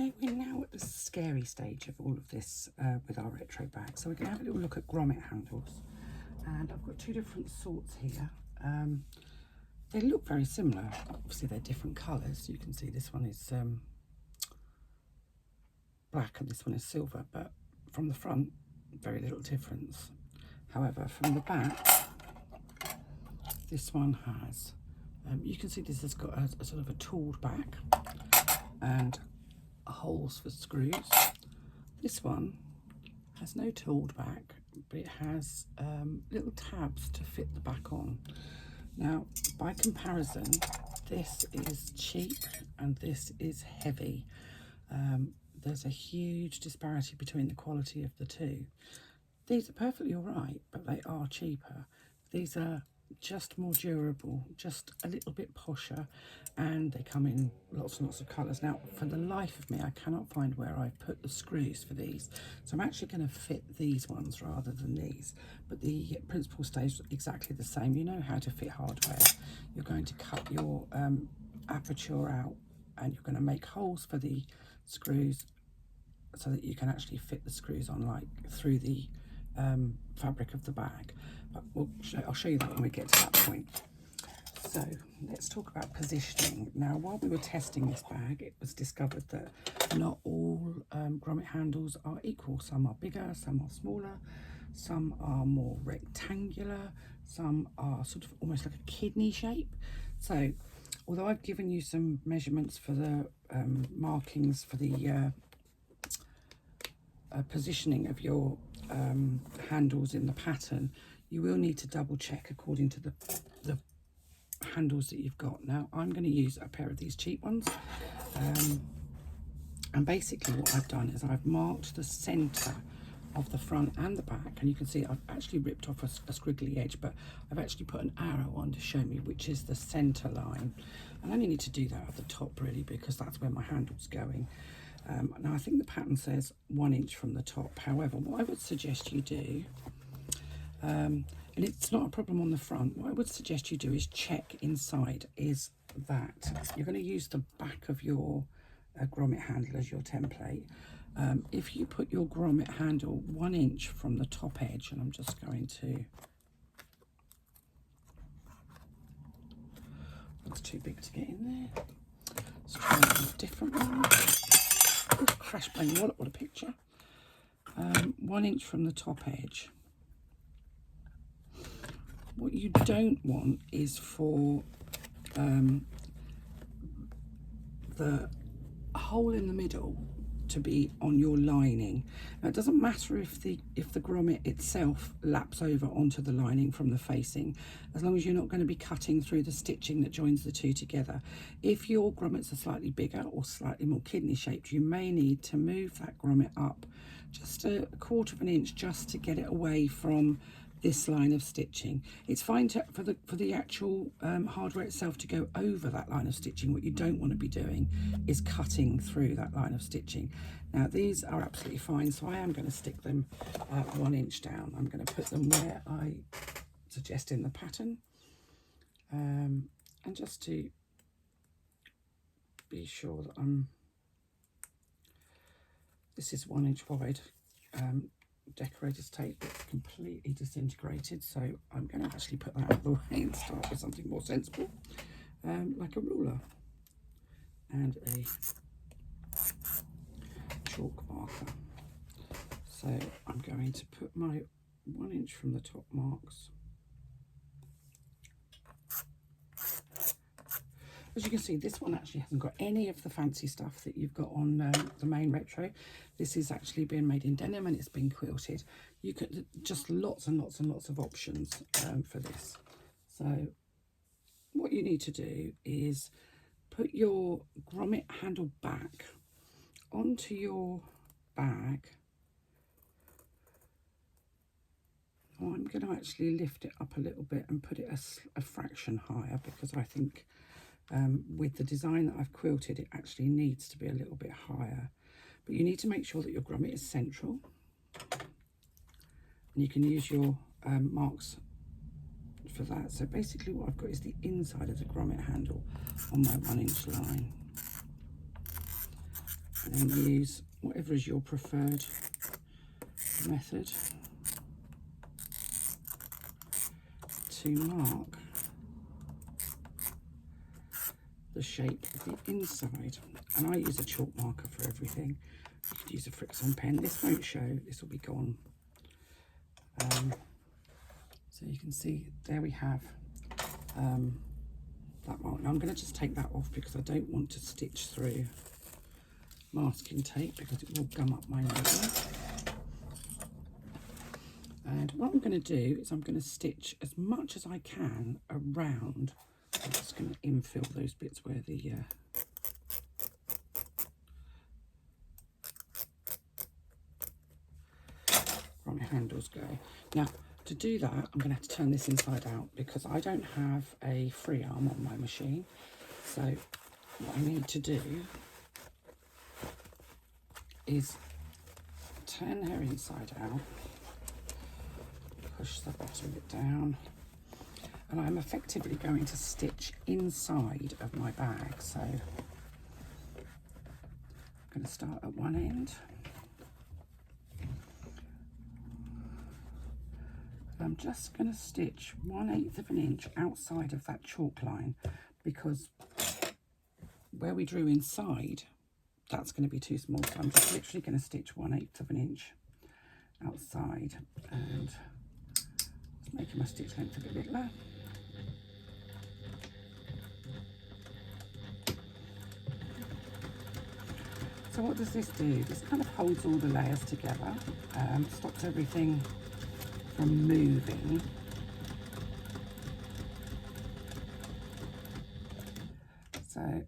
Okay, we're now at the scary stage of all of this with our retro bag. So we're going to have a little look at grommet handles. And I've got two different sorts here. They look very similar. Obviously they're different colours. You can see this one is black and this one is silver, but from the front, very little difference. However, from the back, this one has, you can see this has got a sort of a tooled back and holes for screws. This one has no tooled back, but it has little tabs to fit the back on. Now, by comparison, this is cheap and this is heavy. There's a huge disparity between the quality of the two. These are perfectly all right, but they are cheaper. These are just more durable, just a little bit posher, and they come in lots and lots of colours. Now, for the life of me, I cannot find where I've put the screws for these, so I'm actually going to fit these ones rather than these, but the principle stays exactly the same. You know how to fit hardware. You're going to cut your aperture out, and you're going to make holes for the screws so that you can actually fit the screws on, like through the fabric of the bag. But I'll show you that when we get to that point. So let's talk about positioning. Now, while we were testing this bag, it was discovered that not all grommet handles are equal. Some are bigger, some are smaller, some are more rectangular, some are sort of almost like a kidney shape. So although I've given you some measurements for the markings for the positioning of your handles in the pattern, you will need to double check according to the handles that you've got. Now, I'm going to use a pair of these cheap ones, and basically what I've done is I've marked the centre of the front and the back, and you can see I've actually ripped off a squiggly edge, but I've actually put an arrow on to show me which is the centre line. And I only need to do that at the top really, because that's where my handle's going. Now, I think the pattern says 1 inch from the top. However, what I would suggest you do, and it's not a problem on the front, what I would suggest you do is check inside, is that you're going to use the back of your grommet handle as your template. If you put your grommet handle 1 inch from the top edge, and I'm just going to, that's too big to get in there. Let's try a different one. Oh, crash bang wallet, what a picture. 1 inch from the top edge. What you don't want is for the hole in the middle to be on your lining. Now, it doesn't matter if the grommet itself laps over onto the lining from the facing, as long as you're not going to be cutting through the stitching that joins the two together. If your grommets are slightly bigger or slightly more kidney shaped, you may need to move that grommet up just a 1/4 of an inch just to get it away from this line of stitching. It's fine for the actual hardware itself to go over that line of stitching. What you don't want to be doing is cutting through that line of stitching. Now, these are absolutely fine, so I am going to stick them 1 inch down. I'm going to put them where I suggest in the pattern, and just to be sure that this is 1 inch wide. Decorator's tape that's completely disintegrated, so I'm going to actually put that out of the way and start with something more sensible, like a ruler and a chalk marker. So I'm going to put my 1 inch from the top marks. As you can see, this one actually hasn't got any of the fancy stuff that you've got on the main retro. This is actually being made in denim and it's been quilted. You could just lots and lots and lots of options for this. So what you need to do is put your grommet handle back onto your bag. Now, I'm going to actually lift it up a little bit and put it a fraction higher, because I think with the design that I've quilted, it actually needs to be a little bit higher. But you need to make sure that your grommet is central. And you can use your marks for that. So basically what I've got is the inside of the grommet handle on my 1 inch line. and then use whatever is your preferred method to mark the shape of the inside. And I use a chalk marker for everything. You could use a Frixion pen. This won't show, this will be gone. So you can see there we have that mark. Now I'm going to just take that off because I don't want to stitch through masking tape because it will gum up my needle. And what I'm going to do is I'm going to stitch as much as I can around. I'm just going to infill those bits where the front handles go. Now to do that I'm going to have to turn this inside out because I don't have a free arm on my machine. So what I need to do is turn her inside out, push the bottom bit down, and I'm effectively going to stitch inside of my bag. So I'm going to start at one end. I'm just going to stitch 1/8 of an inch outside of that chalk line because where we drew inside, that's going to be too small. So I'm just literally going to stitch 1/8 of an inch outside and just making my stitch length a bit littler. So what does this do? This kind of holds all the layers together, stops everything from moving. So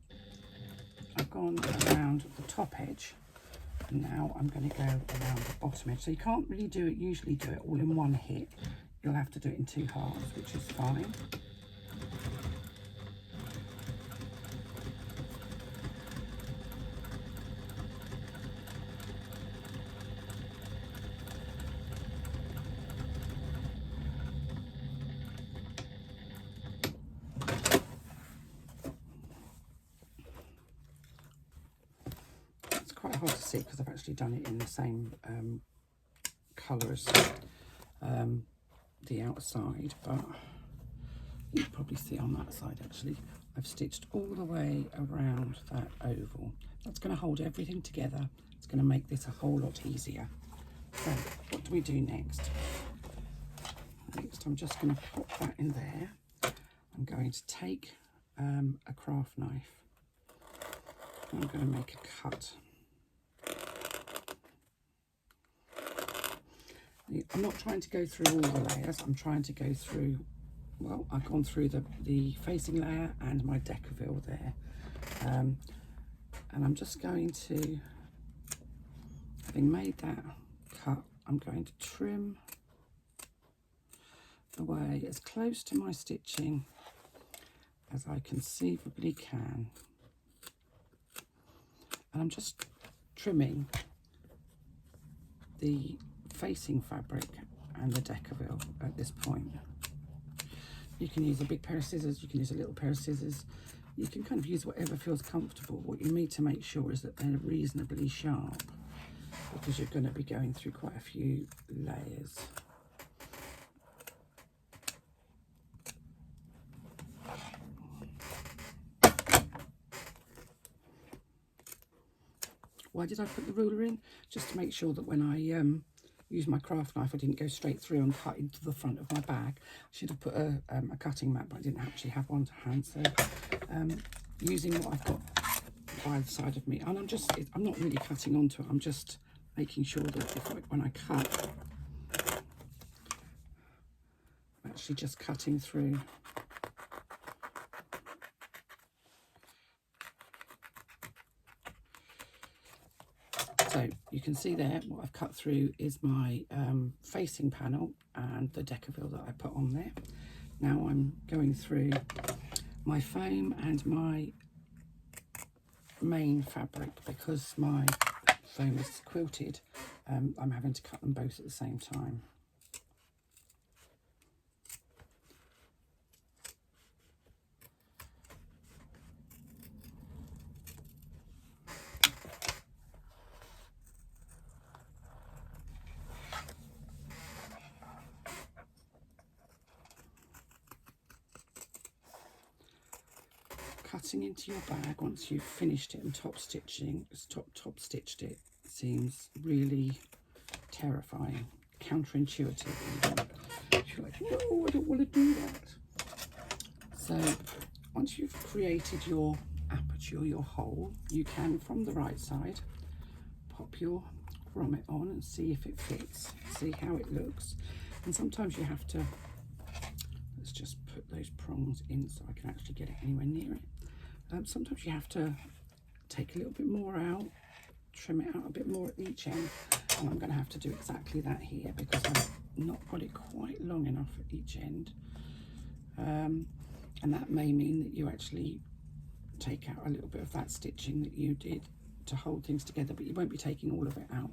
I've gone around the top edge and now I'm going to go around the bottom edge. So you can't really usually do it all in one hit. You'll have to do it in 2 halves, which is fine. Quite hard to see because I've actually done it in the same colour as the outside, but you can probably see on that side actually I've stitched all the way around that oval. That's going to hold everything together. It's going to make this a whole lot easier. So what do we do next? Next I'm just going to pop that in there. I'm going to take a craft knife. I'm going to make a cut. I'm not trying to go through all the layers, I'm trying to go through, well, I've gone through the facing layer and my decaville there. And I'm just going to, having made that cut, I'm going to trim away as close to my stitching as I conceivably can. And I'm just trimming the facing fabric and the decaville at this point. You can use a big pair of scissors, you can use a little pair of scissors, you can kind of use whatever feels comfortable. What you need to make sure is that they're reasonably sharp because you're going to be going through quite a few layers. Why did I put the ruler in? Just to make sure that when I use my craft knife I didn't go straight through and cut into the front of my bag. I should have put a cutting mat, but I didn't actually have one to hand. So using what I've got by the side of me, and I'm not really cutting onto it, I'm just making sure that when I cut, I'm actually just cutting through. So you can see there, what I've cut through is my facing panel and the decaville that I put on there. Now I'm going through my foam and my main fabric because my foam is quilted. I'm having to cut them both at the same time. cutting into your bag once you've finished it and top stitched it seems really terrifying, counterintuitive even. You're like, no, I don't want to do that. So once you've created your aperture, your hole, you can, from the right side, pop your grommet on and see if it fits, see how it looks. And sometimes you have to, let's just put those prongs in so I can actually get it anywhere near it. Sometimes you have to take a little bit more out, trim it out a bit more at each end, and I'm going to have to do exactly that here because I've not got it quite long enough at each end. And that may mean that you actually take out a little bit of that stitching that you did to hold things together, but you won't be taking all of it out.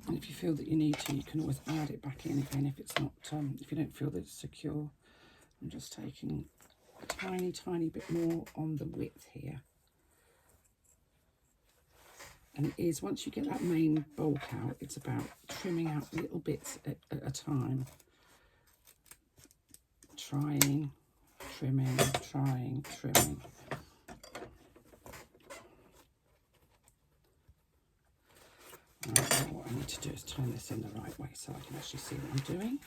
And if you feel that you need to, you can always add it back in again if it's not, if you don't feel that it's secure. I'm just taking a tiny, tiny bit more on the width here. And it is, once you get that main bulk out, it's about trimming out little bits at a time. Trying, trimming, trying, trimming. Right, what I need to do is turn this in the right way so I can actually see what I'm doing.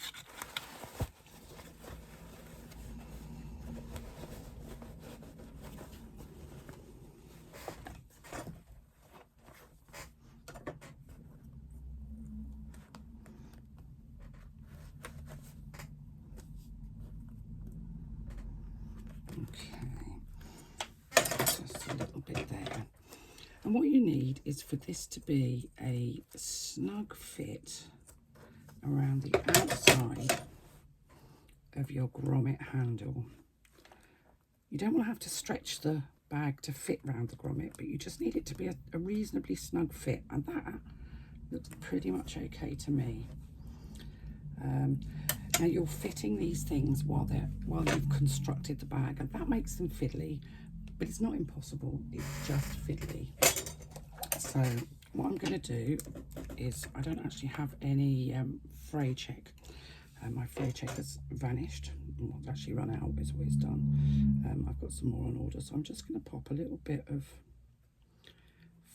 And what you need is for this to be a snug fit around the outside of your grommet handle. You don't want to have to stretch the bag to fit around the grommet, but you just need it to be a reasonably snug fit, and that looks pretty much okay to me. Now you're fitting these things while you've constructed the bag, and that makes them fiddly, but it's not impossible, it's just fiddly. So what I'm going to do is, I don't actually have any fray check. My fray check has vanished. Well, it's actually run out, is what it's done. I've got some more on order, so I'm just going to pop a little bit of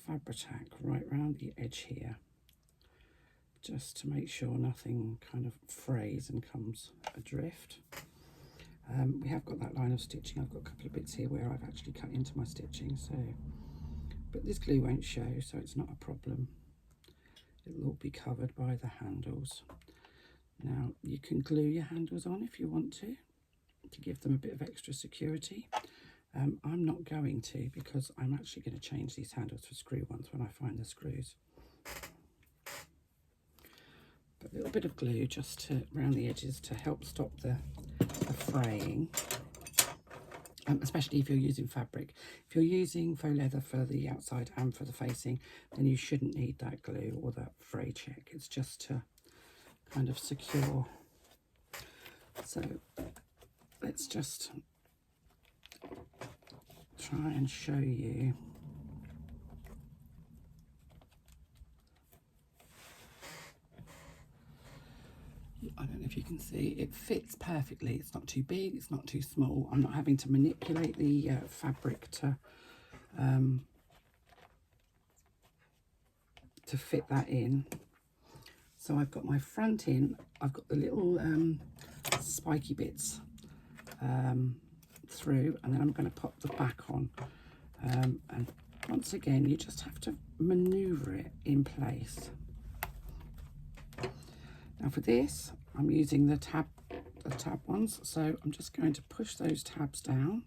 Fabri-Tac right around the edge here, just to make sure nothing kind of frays and comes adrift. We have got that line of stitching. I've got a couple of bits here where I've actually cut into my stitching, so, but this glue won't show, so it's not a problem. It'll all be covered by the handles. Now you can glue your handles on if you want to give them a bit of extra security. I'm not going to, because I'm actually going to change these handles for screw ones when I find the screws. But a little bit of glue just to around the edges to help stop the fraying, especially if you're using fabric. If you're using faux leather for the outside and for the facing, then you shouldn't need that glue or that fray check. It's just to kind of secure. So let's just try and show you. I don't know if you can see, it fits perfectly. It's not too big, it's not too small. I'm not having to manipulate the fabric to fit that in. So I've got my front in, I've got the little spiky bits through, and then I'm going to pop the back on. And once again, you just have to maneuver it in place. Now for this, I'm using the tab ones, so I'm just going to push those tabs down.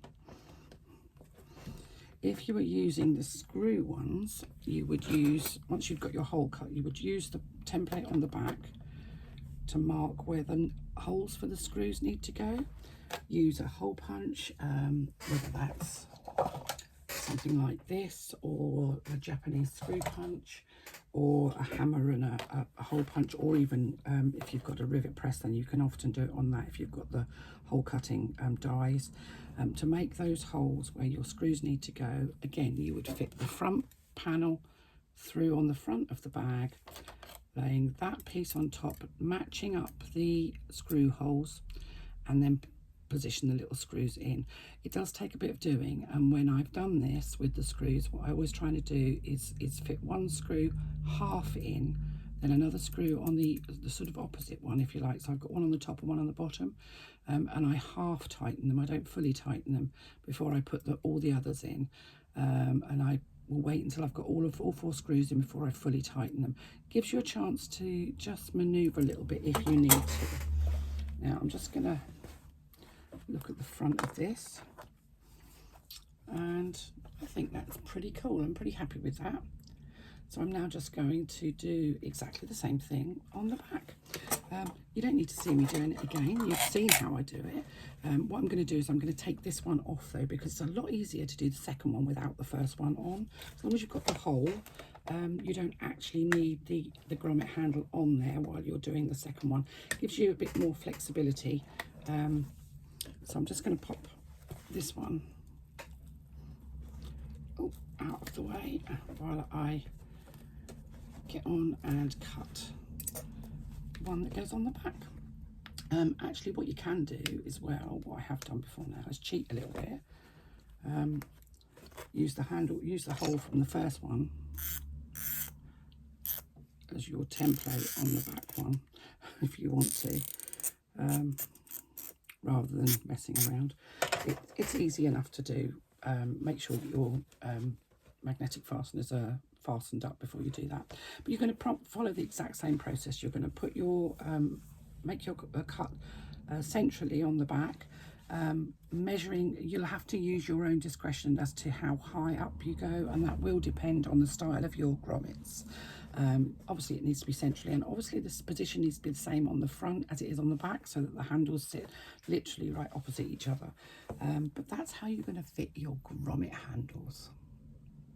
If you were using the screw ones, you would use, once you've got your hole cut, you would use the template on the back to mark where the holes for the screws need to go. Use a hole punch, whether that's something like this, or a Japanese screw punch, or a hammer and a hole punch, or even if you've got a rivet press, then you can often do it on that if you've got the hole cutting dies. To make those holes where your screws need to go, again, you would fit the front panel through on the front of the bag, laying that piece on top, matching up the screw holes, and then position the little screws in. It does take a bit of doing, and when I've done this with the screws, what I always try to do is fit one screw half in, then another screw on the sort of opposite one, if you like. So I've got one on the top and one on the bottom, and I half tighten them. I don't fully tighten them before I put all the others in, and I will wait until I've got all 4 screws in before I fully tighten them. Gives you a chance to just maneuver a little bit if you need to. Now I'm just going to look at the front of this, and I think that's pretty cool. I'm pretty happy with that. So I'm now just going to do exactly the same thing on the back. You don't need to see me doing it again. You've seen how I do it. What I'm going to do is I'm going to take this one off though, because it's a lot easier to do the second one without the first one on. As long as you've got the hole, you don't actually need the grommet handle on there while you're doing the second one. Gives you a bit more flexibility. So I'm just going to pop this one out of the way while I get on and cut one that goes on the back. Actually, what you can do as well, what I have done before now, is cheat a little bit. Use the hole from the first one as your template on the back one, if you want to, rather than messing around. It's easy enough to do. Make sure that your magnetic fasteners are fastened up before you do that. But you're going to follow the exact same process. You're going to put your make your cut centrally on the back. Measuring, you'll have to use your own discretion as to how high up you go, and that will depend on the style of your grommets. Obviously it needs to be centrally, and obviously this position needs to be the same on the front as it is on the back, so that the handles sit literally right opposite each other. But that's how you're going to fit your grommet handles.